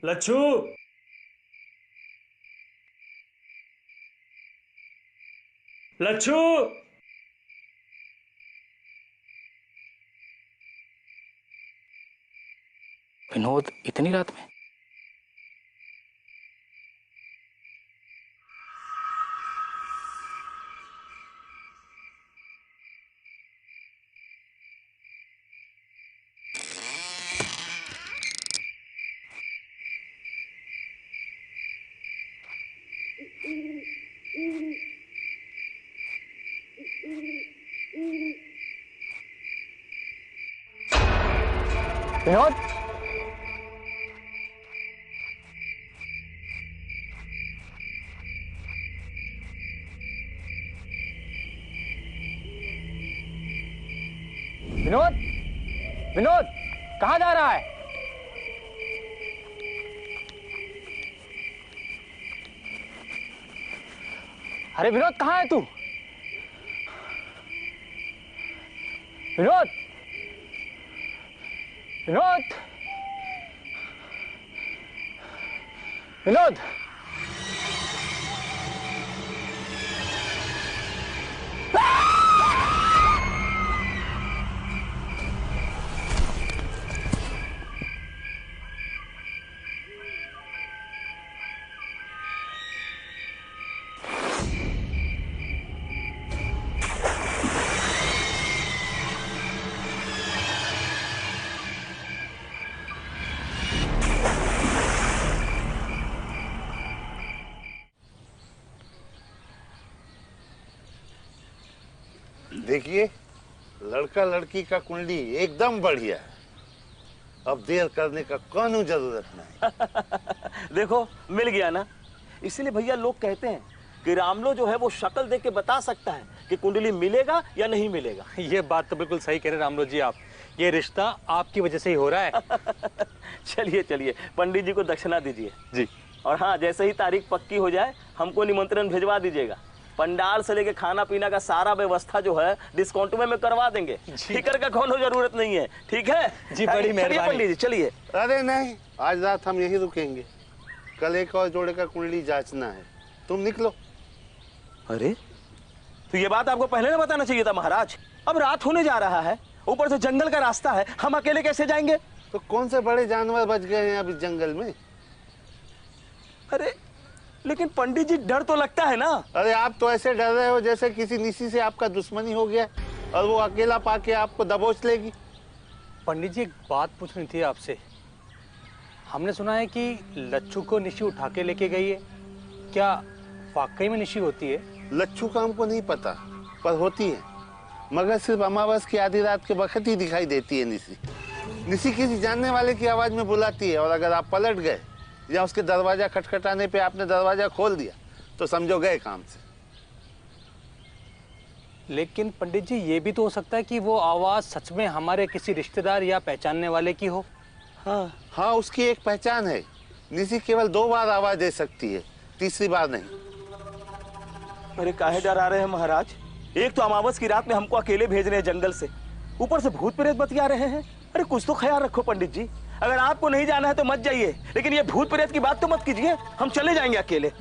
लच्छू, लच्छू, विनोद इतनी रात में? विनोद, विनोद, विनोद, कहाँ जा रहा है? अरे विनोद, कहाँ है तू? विनोद, विनोद, विनोद, देखिए, लड़का लड़की का कुंडली एकदम बढ़िया है। अब देर करने का कौन जरूरत नहीं। देखो मिल गया ना। इसीलिए भैया लोग कहते हैं कि रामलो जो है वो शक्ल देख के बता सकता है कि कुंडली मिलेगा या नहीं मिलेगा। ये बात तो बिल्कुल सही कह रहे रामलो जी आप। ये रिश्ता आपकी वजह से ही हो रहा है। चलिए चलिए, पंडित जी को दक्षिणा दीजिए जी। और हाँ, जैसे ही तारीख पक्की हो जाए हमको निमंत्रण भिजवा दीजिएगा। पंडाल से लेके खाना पीना का सारा व्यवस्था जो है डिस्काउंट में करवा देंगे। फिक्र का कोनो जरूरत नहीं है, ठीक है जी? बड़ी मेहरबानी पंडित जी, चलिए। अरे नहीं, आज रात हम यही रुकेंगे। कल एक और जोड़े का कुंडली जांचना है। तुम निकलो। अरे तो ये बात आपको पहले ना बताना चाहिए था महाराज। अब रात होने जा रहा है, ऊपर से जंगल का रास्ता है, हम अकेले कैसे जाएंगे? तो कौन से बड़े जानवर बच गए हैं अभी जंगल में? अरे लेकिन पंडित जी, डर तो लगता है ना। अरे आप तो ऐसे डर रहे हो जैसे किसी निसी से आपका दुश्मनी हो गया और वो अकेला पाके आपको दबोच लेगी। पंडित जी, एक बात पूछनी थी आपसे। हमने सुना है कि लच्छू को निशी उठा के लेके गई है। क्या वाकई में निशी होती है? लच्छू का हमको नहीं पता, पर होती है। मगर सिर्फ अमावस की आधी रात के वक्त ही दिखाई देती है निसी। निसी किसी जानने वाले की आवाज में बुलाती है, और अगर आप पलट गए या उसके दरवाजा खटखटाने पे आपने दरवाजा खोल दिया तो समझो गए काम से। लेकिन पंडित जी, ये भी तो हो सकता है कि वो आवाज सच में हमारे किसी रिश्तेदार या पहचानने वाले की हो। हाँ, उसकी एक पहचान है। निसी केवल 2 बार आवाज दे सकती है, तीसरी बार नहीं। अरे काहे डरा रहे हैं महाराज? एक तो अमावस की रात में हमको अकेले भेज रहे हैं जंगल से, ऊपर से भूत प्रेत बतिया रहे हैं। अरे कुछ तो ख्याल रखो पंडित जी। अगर आपको नहीं जाना है तो मत जाइए, लेकिन ये भूत प्रेत की बात तो मत कीजिए। हम चले जाएंगे अकेले।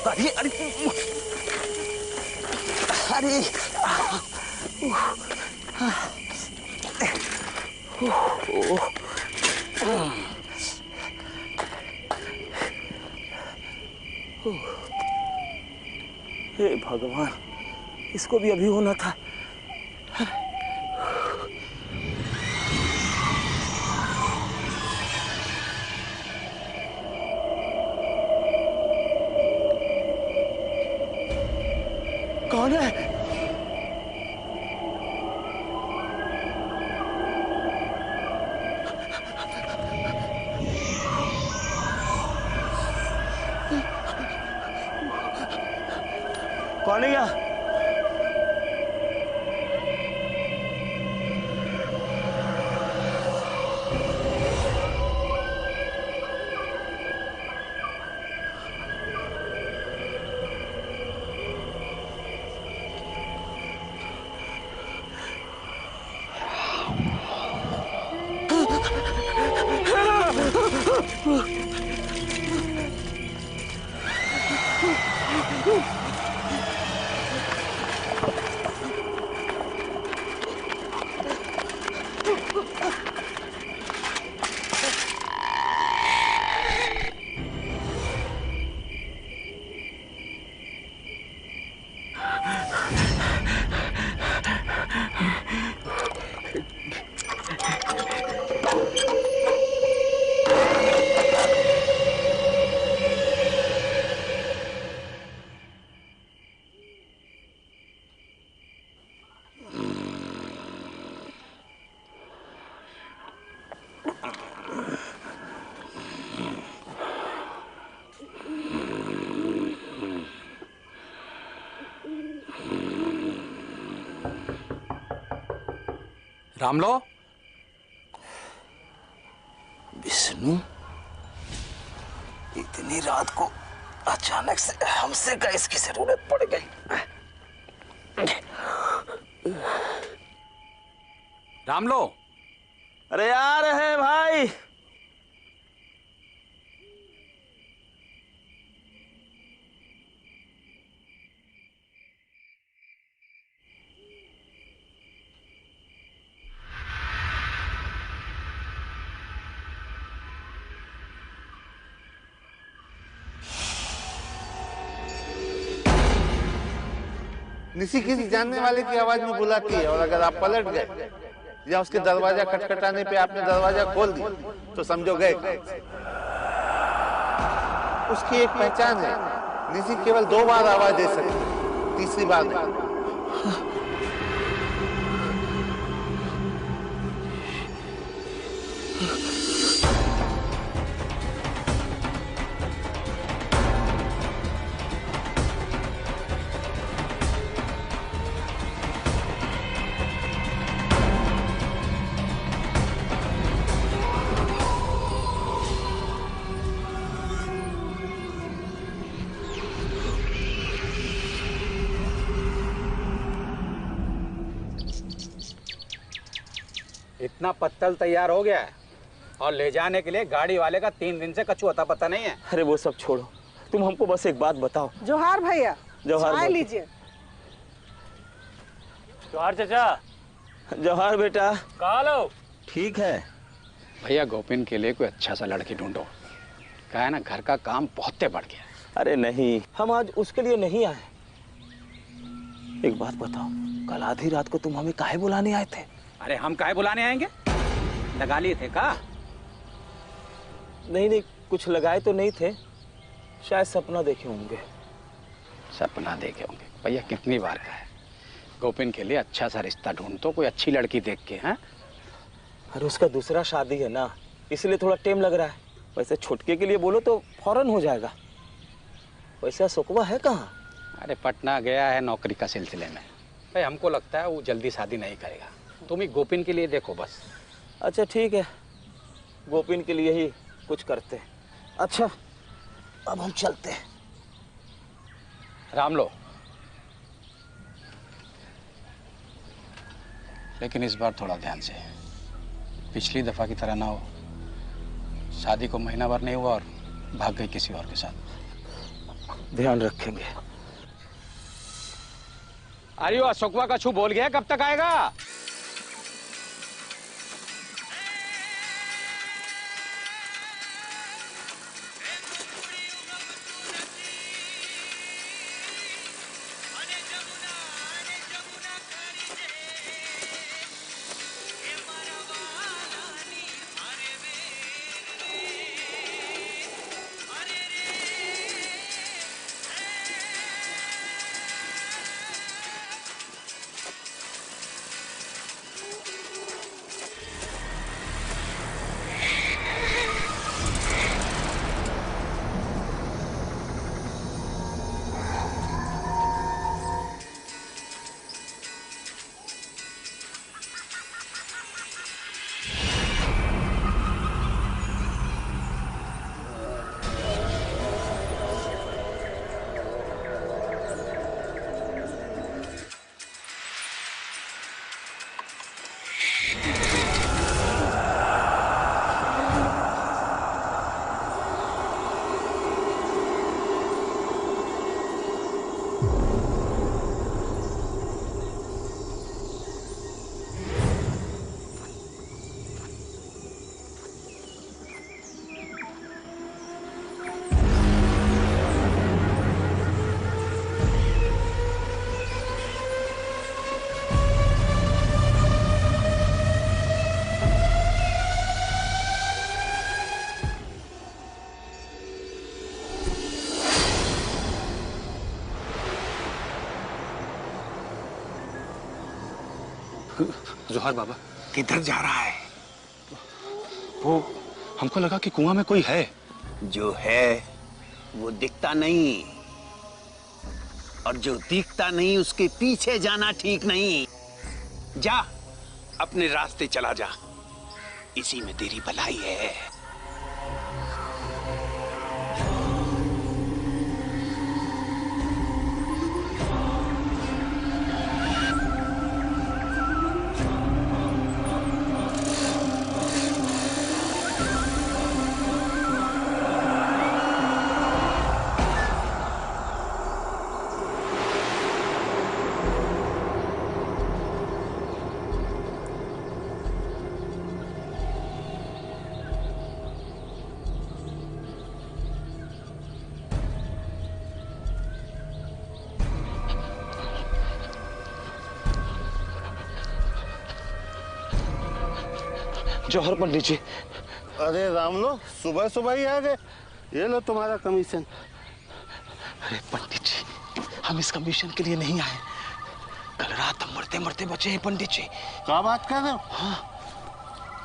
अरे अरे अरे हे भगवान, इसको भी अभी होना था। कौन है? कौन है यहाँ? रामलो, विष्णु, इतनी रात को अचानक से हमसे का इसकी जरूरत पड़ गई। रामलो, अरे आ रहे हैं भाई। निसी किसी जानने वाले की आवाज में बुलाती है, और अगर आप पलट गए या उसके दरवाजा खटखटाने पे आपने दरवाजा खोल दिया तो समझो गए। उसकी एक पहचान है, निसी केवल 2 बार आवाज दे सकती, तीसरी बार नहीं। इतना पत्तल तैयार हो गया है और ले जाने के लिए गाड़ी वाले का 3 दिन से कछु अता पता नहीं है। अरे वो सब छोड़ो, तुम हमको बस एक बात बताओ। जोहार भैया, जोहार चाय लीजिए। जोहार चाचा। जोहार बेटा। कहाँ लो? ठीक है भैया, गोपिन के लिए कोई अच्छा सा लड़की ढूंढो। क्या है ना, घर का काम बहुत बढ़ गया है। अरे नहीं, हम आज उसके लिए नहीं आए। एक बात बताओ, कल आधी रात को तुम हमें काहे बुलाने आए थे? अरे हम काहे बुलाने आएंगे? लगा लिए थे का? नहीं, कुछ लगाए तो नहीं थे, शायद सपना देखे होंगे। सपना देखे होंगे? भैया कितनी बार कहा है, गोपिन के लिए अच्छा सा रिश्ता ढूंढतो, कोई अच्छी लड़की देख के। हैं? अरे उसका दूसरा शादी है ना, इसलिए थोड़ा टाइम लग रहा है। वैसे छुटके के लिए बोलो तो फौरन हो जाएगा। वैसे सुकवा है कहाँ? अरे पटना गया है नौकरी का सिलसिले में। भाई हमको लगता है वो जल्दी शादी नहीं करेगा। तुम ही गोपिन के लिए देखो बस। अच्छा ठीक है, गोपिन के लिए ही कुछ करते हैं। अच्छा अब हम चलते हैं। रामलो, लेकिन इस बार थोड़ा ध्यान से, पिछली दफा की तरह ना हो। शादी को महीना भर नहीं हुआ और भाग गई किसी और के साथ। ध्यान रखेंगे। अरे वो अशोकवा का छू बोल गया, कब तक आएगा? जोहर बाबा। किधर जा रहा है? वो हमको लगा कि कुआं में कोई है। जो है वो दिखता नहीं, और जो दिखता नहीं उसके पीछे जाना ठीक नहीं। जा, अपने रास्ते चला जा, इसी में तेरी भलाई है। जौहर पंडित जी। अरे राम लो, सुबह सुबह ही आ गए। ये लो तुम्हारा कमीशन। अरे पंडित जी, हम इस कमीशन के लिए नहीं आए। कल रात हम मरते मरते बचे हैं पंडित जी। क्या बात कर रहे हो? हाँ,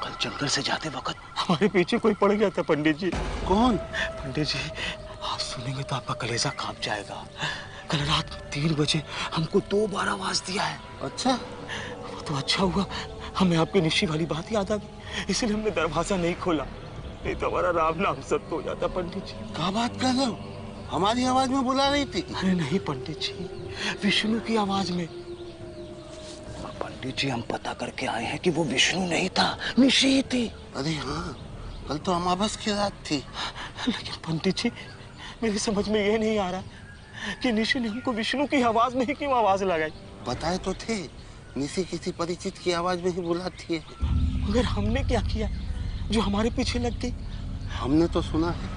कल जंगल से जाते वक्त हमारे पीछे कोई पड़ गया था पंडित जी। कौन? पंडित जी, आप सुनेंगे तो आपका कलेजा कांप जाएगा। कल रात 3 बजे हमको 2 बार आवाज दिया है। अच्छा, वो तो अच्छा हुआ हमें आपकी निश्ची वाली बात याद आ गई, इसलिए हमने दरवाजा नहीं खोला, नहीं तो हमारा राम नाम सत्य हो जाता पंडित जी। क्या बात कर रहे हो? हमारी आवाज में बुला रही थी? अरे नहीं पंडित जी, विष्णु की आवाज में। पंडित जी, हम पता करके आए हैं कि वो विष्णु नहीं था, निशी थी। अरे हाँ, कल तो अमावस की रात थी। लेकिन पंडित जी, मेरी समझ में ये नहीं आ रहा कि निशी ने हमको विष्णु की आवाज में ही क्यों आवाज लगाई। बताए तो थे, निशी किसी परिचित की आवाज में ही बुलाती है। मगर हमने क्या किया जो हमारे पीछे लग गई? हमने तो सुना है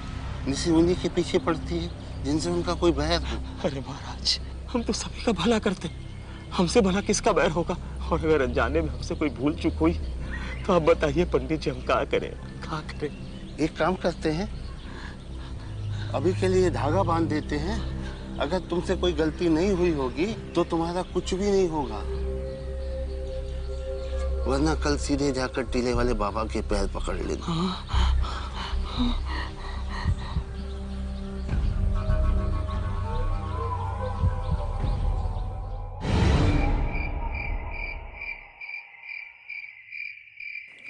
निशी उन्हीं के पीछे पड़ती है जिनसे उनका कोई बैर हो। अरे महाराज, हम तो सभी का भला करते, हमसे भला किसका बैर होगा? और अगर अनजाने में हमसे कोई भूल चूक हुई तो आप बताइए पंडित जी, हम क्या करें, क्या करें? एक काम करते हैं, अभी के लिए धागा बांध देते हैं। अगर तुमसे कोई गलती नहीं हुई होगी तो तुम्हारा कुछ भी नहीं होगा, वरना कल सीधे जाकर टीले वाले बाबा के पैर पकड़ लेना।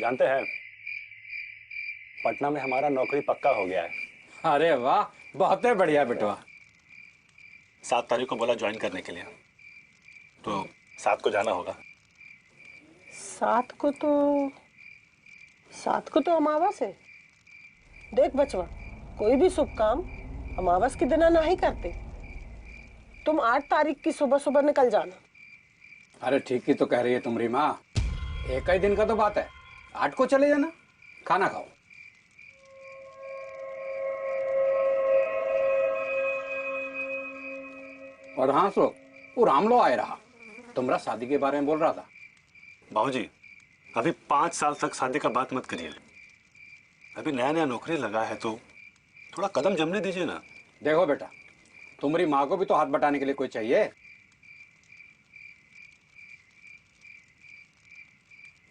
जानते हैं, पटना में हमारा नौकरी पक्का हो गया है। अरे वाह, बहुत ही बढ़िया बेटवा। 7 तारीख को बोला ज्वाइन करने के लिए, तो 7 को जाना होगा। 7 को तो अमावस है। देख बचवा, कोई भी शुभ काम अमावस के दिन ना ही करते। तुम 8 तारीख की सुबह सुबह निकल जाना। अरे ठीक ही तो कह रही है तुम्हारी माँ, एक ही दिन का तो बात है, 8 को चले जाना, खाना खाओ। और हाँ सो, वो रामलो आए रहा, तुम्हारा शादी के बारे में बोल रहा था। बाबूजी, अभी 5 साल तक शादी का बात मत करिए। अभी नया नया नौकरी लगा है तो थोड़ा कदम जमने दीजिए ना। देखो बेटा, तुम्हारी माँ को भी तो हाथ बटाने के लिए कोई चाहिए।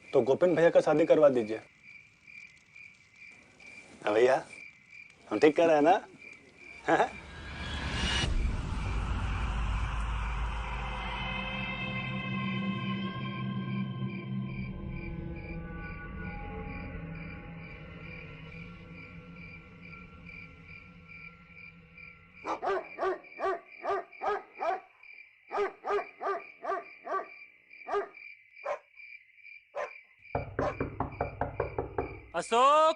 तो गोपिन भैया का शादी करवा दीजिए। हाँ भैया, हम ठीक कर रहे हैं ना? हाँ? अशोक,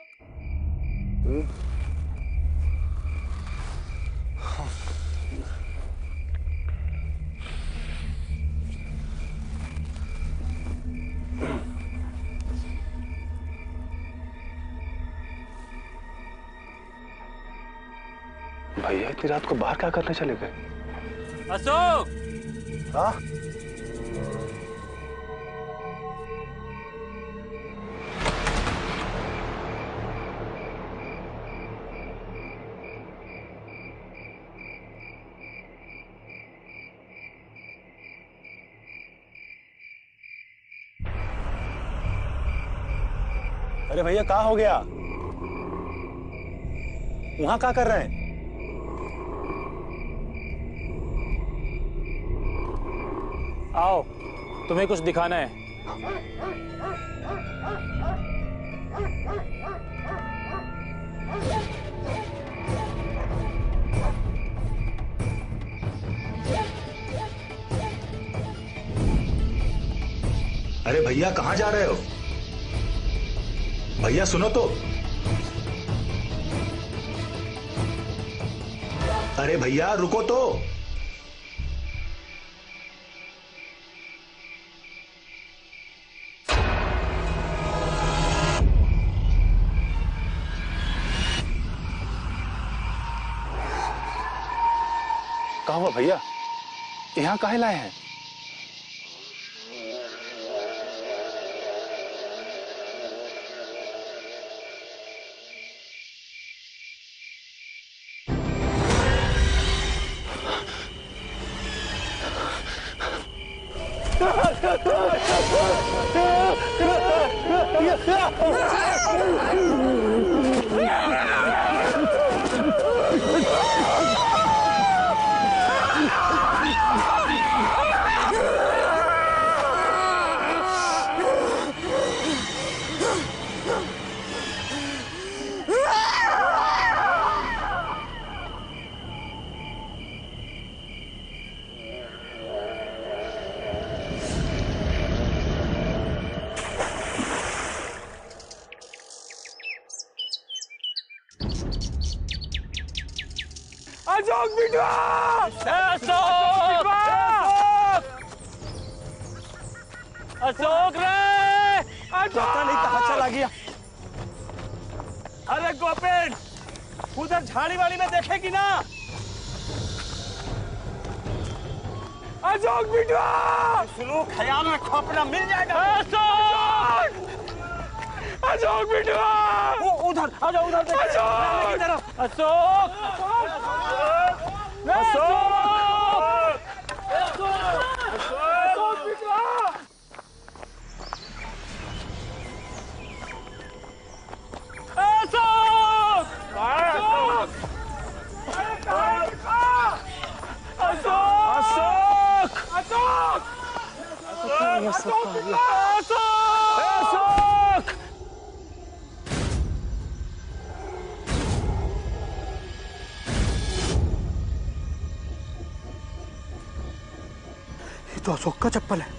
भैया इतनी रात को बाहर क्या करने चले गए? अशोक, हाँ? अरे भैया कहाँ हो गया? वहां क्या कर रहे हैं? आओ, तुम्हें कुछ दिखाना है। अरे भैया कहाँ जा रहे हो? भैया सुनो तो। अरे भैया रुको तो। कहाँ हुआ भैया? यहाँ काहे लाए हैं? अशोक बिटवा! अशोक रे! पता नहीं कहाँ चला गया। अरे गोपेन, उधर झाड़ी वाली में देखेगी ना? अशोक बिटवा! सुनो, ख्याल रखो अपना, मिल जाएगा। अशोक! अशोक बिटवा! वो उधर आ जाओ, उधर देखो। अशोक! अशोक! अशोक! अशोक बिटवा! अशोक! अशोक! अशोक! अशोक! अशोक! अशोक! ये तो अशोक का चप्पल है।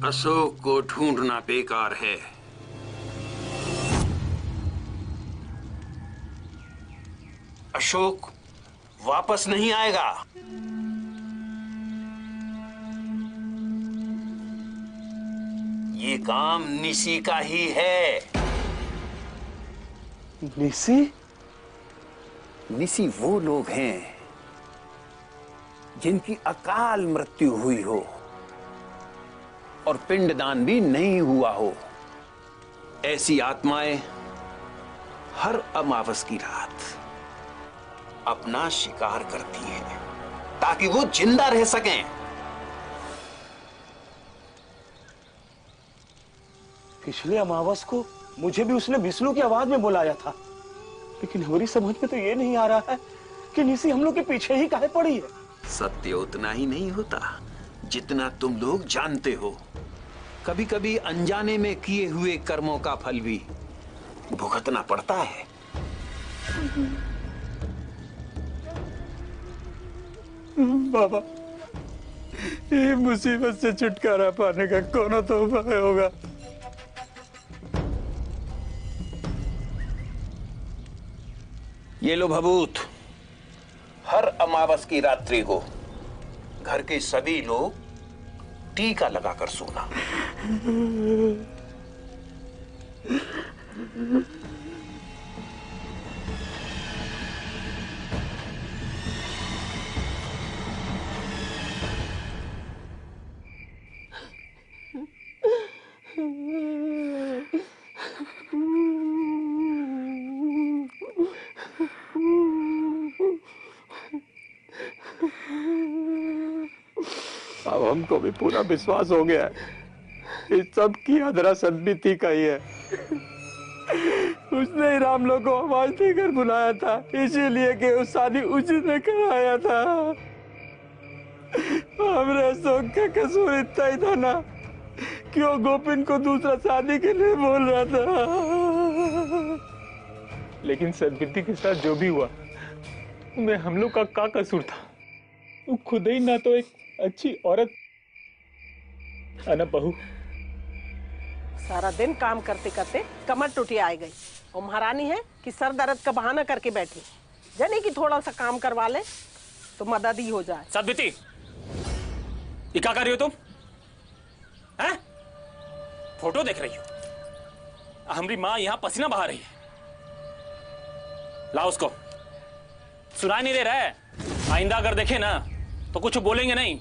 अशोक को ढूंढना बेकार है। अशोक वापस नहीं आएगा। ये काम निशी का ही है। निशी? निशी वो लोग हैं जिनकी अकाल मृत्यु हुई हो और पिंडदान भी नहीं हुआ हो। ऐसी आत्माएं हर अमावस की रात अपना शिकार करती हैं ताकि वो जिंदा रह सकें। पिछले अमावस को मुझे भी उसने विष्णु की आवाज में बुलाया था, लेकिन हमारी समझ में तो ये नहीं आ रहा है कि निशी हम लोग के पीछे ही काहे पड़ी है। सत्य उतना ही नहीं होता जितना तुम लोग जानते हो। कभी कभी अनजाने में किए हुए कर्मों का फल भी भुगतना पड़ता है। बाबा, ये मुसीबत से छुटकारा पाने का कौन तो उपाय होगा? ये लो भभूत। हर अमावस की रात्रि को घर के सभी लोग टीका लगाकर सोना। अब हमको भी पूरा विश्वास हो गया है इस सब की अधरा सदबीती का ही है। उसने ही राम लोग को आवाज देकर बुलाया था, इसीलिए कि वो शादी उसने कराया था। हमरे अशोक का कसूर इतना ही था ना कि वो गोपिन को दूसरा शादी के लिए बोल रहा था। लेकिन सदबीती के साथ जो भी हुआ उनमें हम लोग का क्या कसूर था? वो खुद ही ना तो एक अच्छी औरत अना बहू। सारा दिन काम करते करते कमर टूटी आ गई और महारानी है कि सर दर्द का बहाना करके बैठी। जाने कि थोड़ा सा काम करवा ले तो मदद ही हो जाए। सदबीती, ये क्या कर रही हो तुम? हैं? फोटो देख रही हो? हमारी माँ यहाँ पसीना बहा रही है। लाओ उसको। सुनाई नहीं दे रहा है? आइंदा अगर देखे ना तो कुछ बोलेंगे नहीं,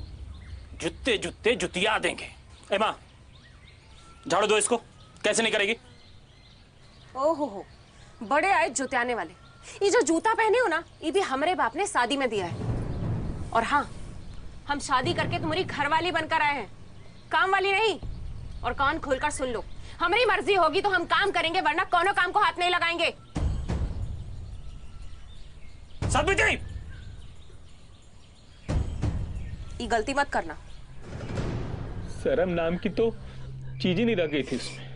जुत्ते जुत्ते जुतिया देंगे। ए माँ, झाड़ू दो इसको। कैसे नहीं करेगी? ओहो, बड़े आए जुतियाने वाले। ये जो जूता पहने हो ना, ये भी हमारे बाप ने शादी में दिया है। और हाँ, हम शादी करके तुम्हारी घरवाली बनकर आए हैं, काम वाली नहीं। और कान खोलकर सुन लो, हमारी मर्जी होगी तो हम काम करेंगे, वरना कोनो काम को हाथ नहीं लगाएंगे। सदबीती, ये गलती मत करना। शर्म नाम की तो चीज ही नहीं रह गई थी उसमें।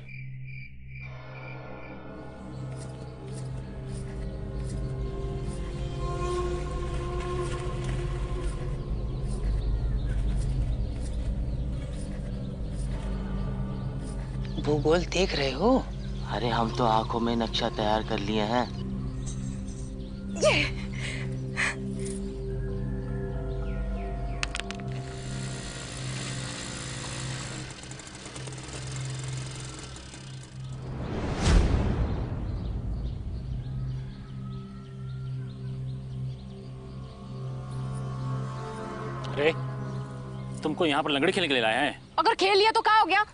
भूगोल देख रहे हो? अरे हम तो आंखों में नक्शा तैयार कर लिए हैं। अरे, तुमको यहाँ पर लंगड़ी खेलने के लिए लाया है? अगर खेल लिया तो क्या हो गया?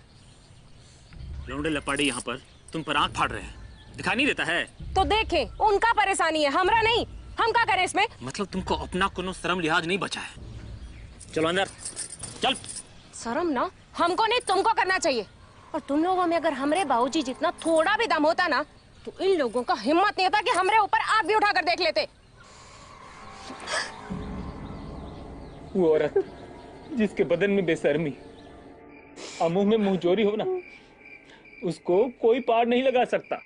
लौंडे लपाड़ी यहाँ पर तुम पर आंख फाड़ रहे हैं, दिखाई नहीं देता है? तो देखें, उनका परेशानी है, हमरा नहीं। हम क्या करें इसमें? मतलब तुमको अपना कोनो शर्म लिहाज नहीं बचा है। चलो अंदर, चल। शर्म ना हमको नहीं, तुमको करना चाहिए। और तुम लोगों में अगर हमरे बाबूजी जितना थोड़ा भी दम होता ना, तो इन लोगों का हिम्मत नहीं होता कि हमरे ऊपर आग भी उठाकर देख लेते। वो औरत जिसके बदन में बेशर्मी और मुंह में मुंहजोरी हो ना, उसको कोई पार नहीं लगा सकता।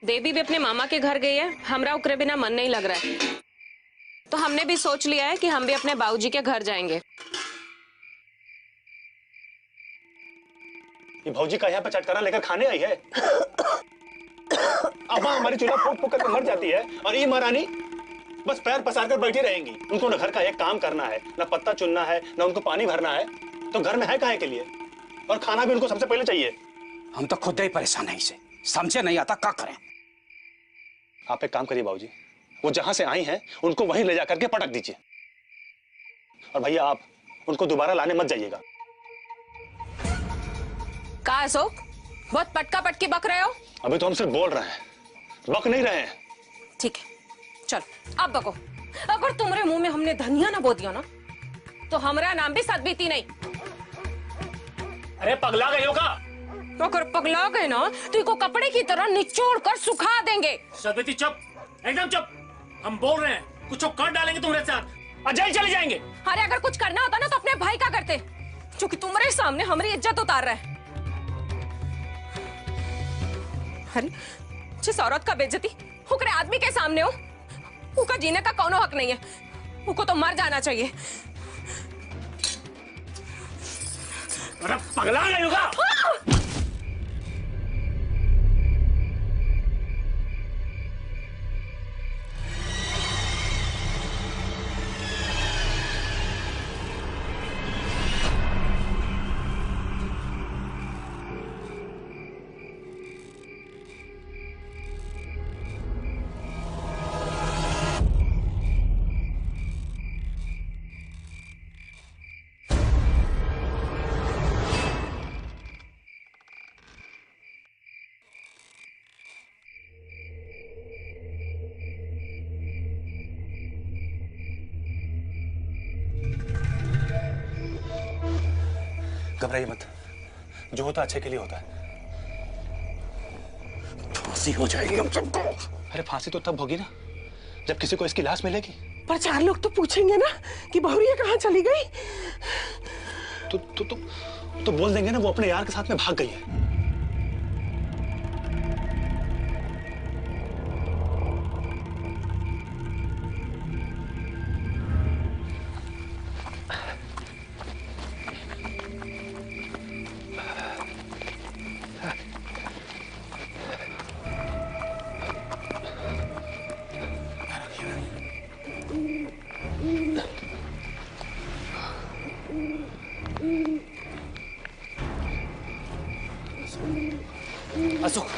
देवी भी अपने मामा के घर गई है, हमरा उकरे बिना मन नहीं लग रहा है। तो हमने भी सोच लिया है कि हम भी अपने बाबूजी के घर जाएंगे। ये भौजी का यहाँ पे चटकारा लेकर खाने आई है। अम्मा हमारी चूल्हा फूक फूक करके मर जाती है और ये महारानी बस पैर पसार कर बैठी रहेंगी। उनको न घर का एक काम करना है, न पत्ता चुनना है, न उनको पानी भरना है, तो घर में है काहे के लिए? और खाना भी उनको सबसे पहले चाहिए। हम तो खुद ही परेशान है इसे, समझे नहीं आता क्या करें। आप एक काम करिए बाबूजी, वो जहां से आई हैं उनको वहीं ले जाकर के पटक दीजिए। और भैया आप उनको दोबारा लाने मत जाइएगा। का अशोक, बहुत पटका पटकी बक रहे हो? अभी तो हम सिर्फ बोल रहे हैं, बक नहीं रहे हैं। ठीक है, चल अब बको। अगर तुम्हारे मुंह में हमने धनिया ना बो दिया ना, तो हमारा नाम भी सदबीती नहीं। अरे पगला गई हो का? अगर पगला गए ना तो इनको कपड़े की तरह निचोड़ कर सुखा देंगे। सदबीती चुप, एकदम चुप। हम बोल रहे हैं, कुछ कर डालेंगे तुम्हारे साथ और जेल चले जाएंगे। अरे अगर कुछ करना होता ना तो अपने भाई का करते, जो कि तुम्हारे सामने हमारी इज्जत उतार रहा है। अरे जिस औरत का बेइज्जती हुक्रे आदमी के सामने हो, उनका जीने का कौनो हक नहीं है, उनको तो मर जाना चाहिए। अरे पगला गई होगा? घबराइए मत, जो होता अच्छे के लिए होता है। फांसी हो जाएगी हम सबको। अरे फांसी तो तब होगी ना जब किसी को इसकी लाश मिलेगी। पर 4 लोग तो पूछेंगे ना कि बहुरिया कहाँ चली गई। तो बोल देंगे ना वो अपने यार के साथ में भाग गई है। अशोक,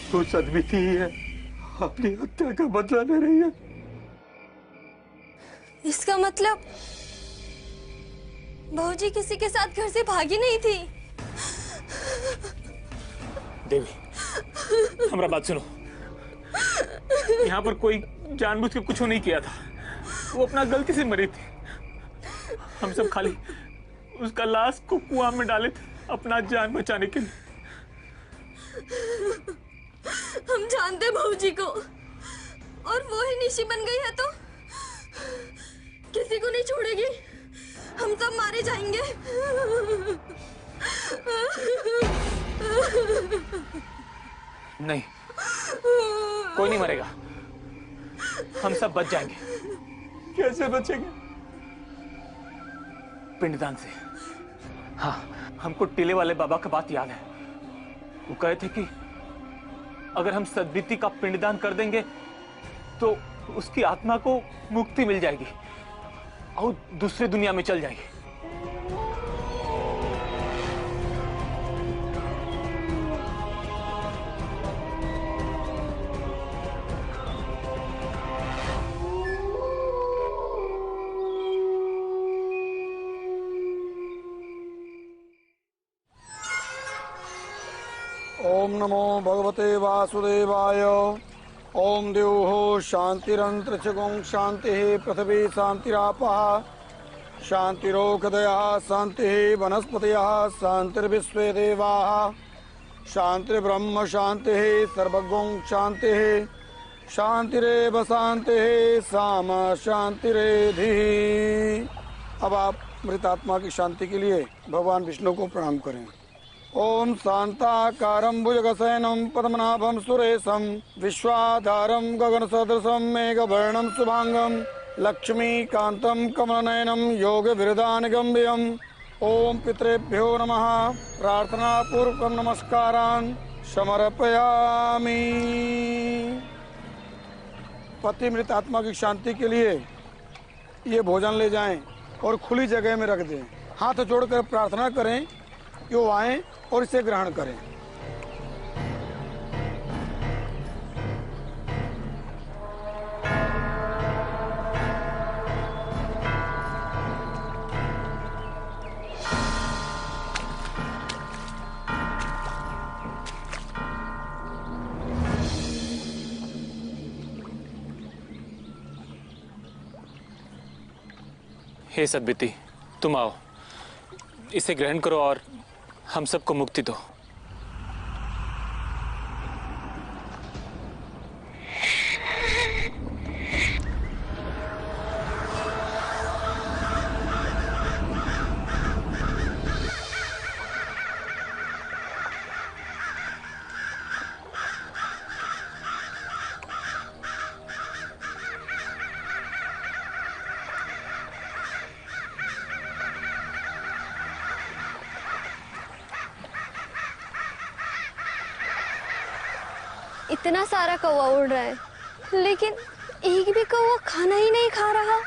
वो सदबीती ही है, अपनी हत्या का बदला ले रही है। इसका मतलब भौजी किसी के साथ घर से भागी नहीं थी। देवी, हमारा बात सुनो। यहाँ पर कोई जानबूझ के कुछ नहीं किया था, वो अपना गलती से मरी थी। हम सब खाली उसका लाश को कुआं में डाले थे अपना जान बचाने के लिए। हम जानते भौजी को, और वो ही निशी बन गई है तो किसी को नहीं छोड़ेगी। हम सब मारे जाएंगे। नहीं, कोई नहीं मरेगा, हम सब बच जाएंगे। कैसे बचेंगे? पिंडदान से। हाँ, हमको टीले वाले बाबा का बात याद है। वो कहे थे कि अगर हम सदबीती का पिंडदान कर देंगे तो उसकी आत्मा को मुक्ति मिल जाएगी और दूसरी दुनिया में चल जाएगी। ओम नमो भगवते वासुदेवाय। ओम द्योः शांतिरंतरिक्षगुं शांतिः पृथ्वी शांतिरापः शांतिरोषधयः शांतिः वनस्पतयः शांतिर्विश्वे देवाः शांतिर्ब्रह्म शांतिः सर्वगुं शांतिः शांतिरेव शांतिः सामा शांतिरेधिः। अब आप मृतात्मा की शांति के लिए भगवान विष्णु को प्रणाम करें। ओम शांताकारं भुजगशयनं पद्मनाभं सुरेशं विश्वाधारं गगनसदृशं मेघवर्णं शुभांगं लक्ष्मीकान्तं कमलनयनं योगविरदानगम्यं। ओम पितृभ्यो नमः। प्रार्थना पूर्वकं नमस्कारान् समर्पयामि। पति मृत आत्मा की शांति के लिए ये भोजन ले जाएं और खुली जगह में रख दें। हाथ जोड़कर प्रार्थना करें कि वो आएं और इसे ग्रहण करें। हे सद्बिति, तुम आओ, इसे ग्रहण करो और हम सबको मुक्ति दो। इतना सारा कौवा उड़ रहा है, लेकिन एक भी कौवा खाना ही नहीं खा रहा।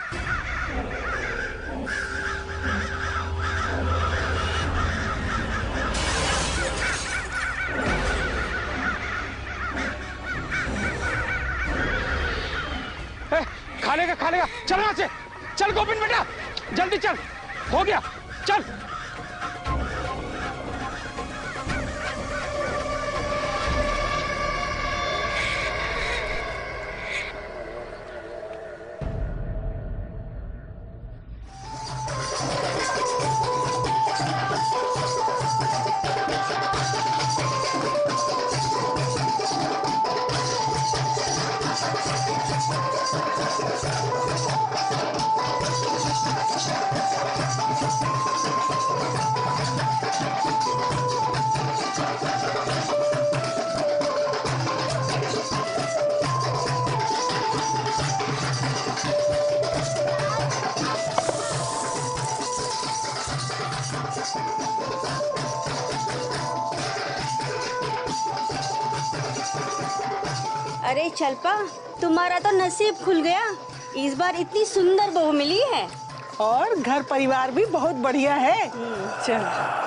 खा लेगा चल यहाँ से, चल गोविंद बेटा जल्दी चल, हो गया चल। अरे चलपा, तुम्हारा तो नसीब खुल गया। इस बार इतनी सुंदर बहू मिली है और घर परिवार भी बहुत बढ़िया है। चल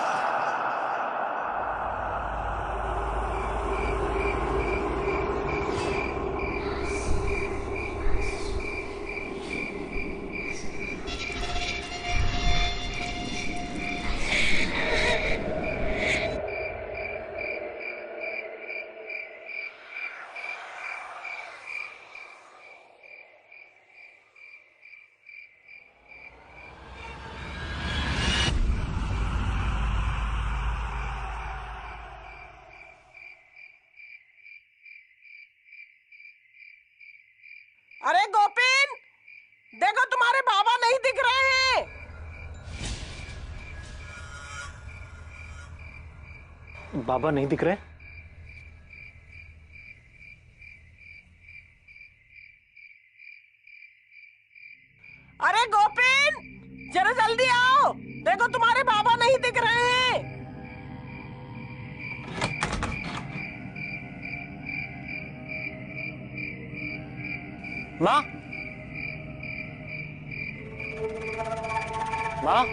अरे गोपिन, देखो तुम्हारे बाबा नहीं दिख रहे हैं। बाबा नहीं दिख रहे? अरे गोपिन, जरा जल्दी आओ, देखो तुम्हारे बाबा नहीं दिख रहे हैं। माँ, माँ,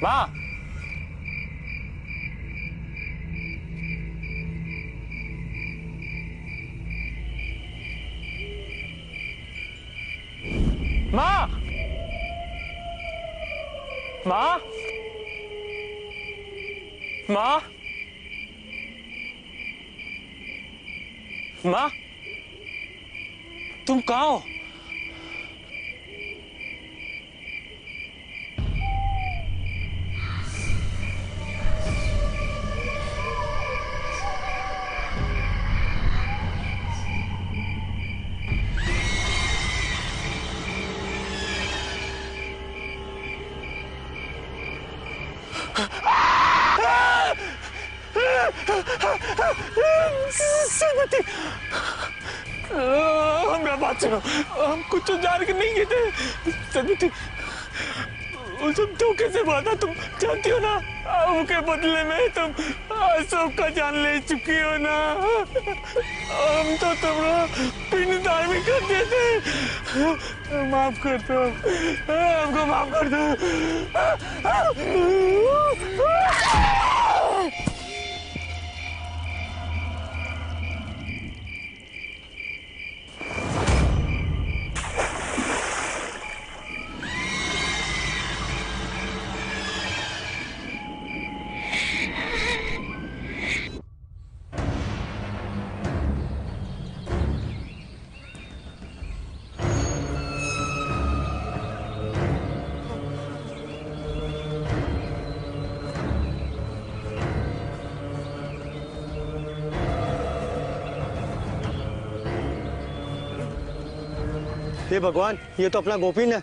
माँ, माँ, माँ, माँ, माँ, तुम कहाँ हो? हमरा बात सुनो, हम कुछ जान के नहीं गए थे। सदबती, वो सब धोखे से बात है, तुम जानती हो ना। उनके बदले में तुम अशोक का जान ले चुकी हो ना। हम तो तुम्हारा पिंडदान भी कर देते। माफ कर दो, हमको माफ कर दो। हे भगवान, ये तो अपना गोपीन है।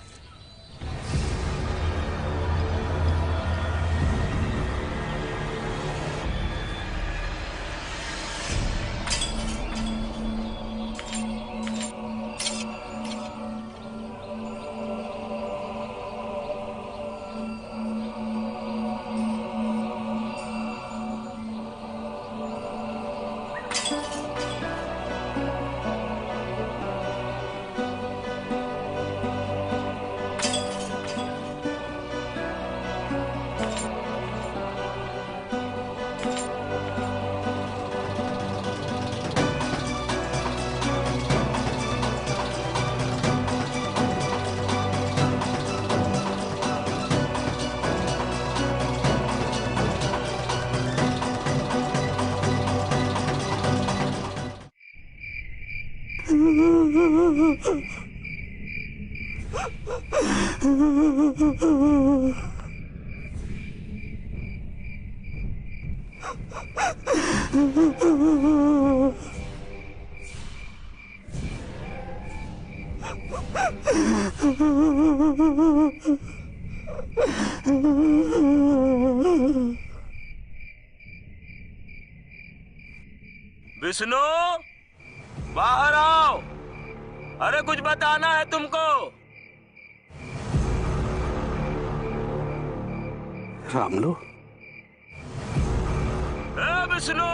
विष्णु, बाहर आओ। अरे कुछ बताना है तुमको। रामलू, विष्णु,